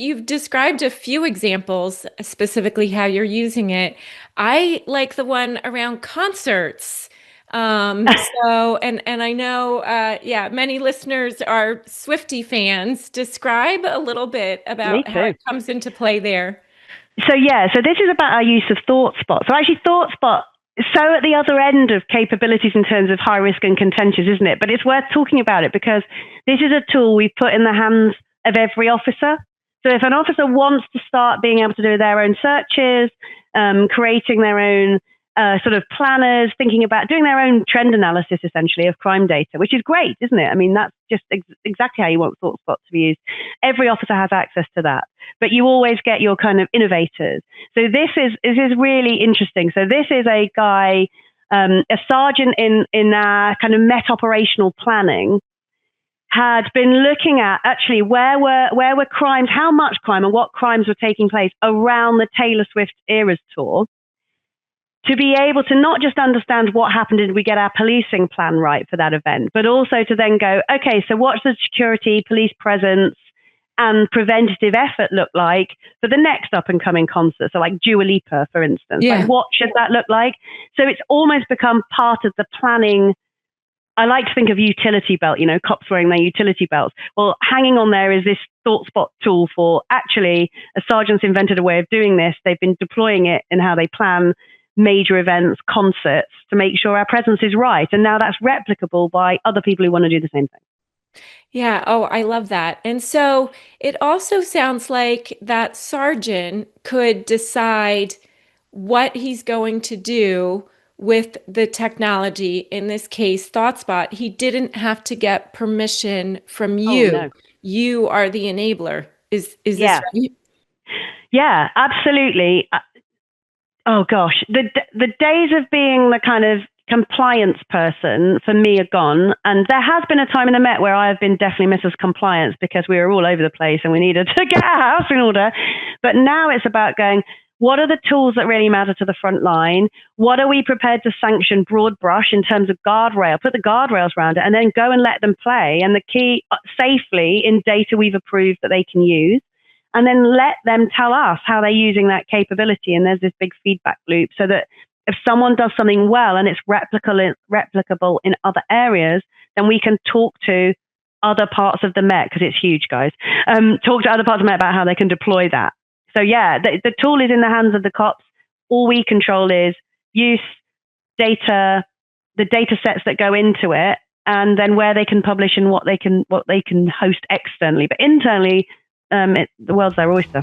You've described a few examples, specifically how you're using it. I like the one around concerts. And I know, yeah, many listeners are Swiftie fans. Describe a little bit Me about how too. it comes into play there. So this is about our use of ThoughtSpot. So actually, ThoughtSpot is so at the other end of capabilities in terms of high risk and contentious, isn't it? But it's worth talking about it because this is a tool we put in the hands of every officer. So if an officer wants to start being able to do their own searches, creating their own sort of planners, thinking about doing their own trend analysis essentially of crime data, which is great, isn't it? I mean, that's just exactly how you want ThoughtSpot to be used. Every officer has access to that, but you always get your kind of innovators. So this is really interesting. So this is a guy, a sergeant in our kind of Met operational planning, had been looking at actually where were crimes, how much crime and what crimes were taking place around the Taylor Swift Eras tour, to be able to not just understand what happened, did we get our policing plan right for that event, but also to then go, okay, so what's the security, police presence, and preventative effort look like for the next up and coming concert? So like Dua Lipa, for instance, like Yeah. what should that look like? So it's almost become part of the planning. I like to think of utility belt, cops wearing their utility belts. Well, hanging on there is this ThoughtSpot tool for actually a sergeant's invented a way of doing this. They've been deploying it in how they plan major events, concerts, to make sure our presence is right. And now that's replicable by other people who want to do the same thing. Yeah. Oh, I love that. And so it also sounds like that sergeant could decide what he's going to do with the technology. In this case, ThoughtSpot. He didn't have to get permission from Oh, you. no. You are the enabler. Is this Yeah. right? Yeah, absolutely. Oh gosh, the days of being the kind of compliance person for me are gone. And there has been a time in the Met where I have been definitely Mrs. Compliance because we were all over the place and we needed to get our house in order. But now it's about going, what are the tools that really matter to the front line? What are we prepared to sanction broad brush in terms of guardrail? Put the guardrails around it and then go and let them play. And the key safely in data we've approved that they can use, and then let them tell us how they're using that capability. And there's this big feedback loop so that if someone does something well and it's replicable in other areas, then we can talk to other parts of the Met, because it's huge, guys. Talk to other parts of the Met about how they can deploy that. So yeah, the tool is in the hands of the cops. All we control is use, data, the data sets that go into it, and then where they can publish and what they can host externally. But internally, the world's their oyster.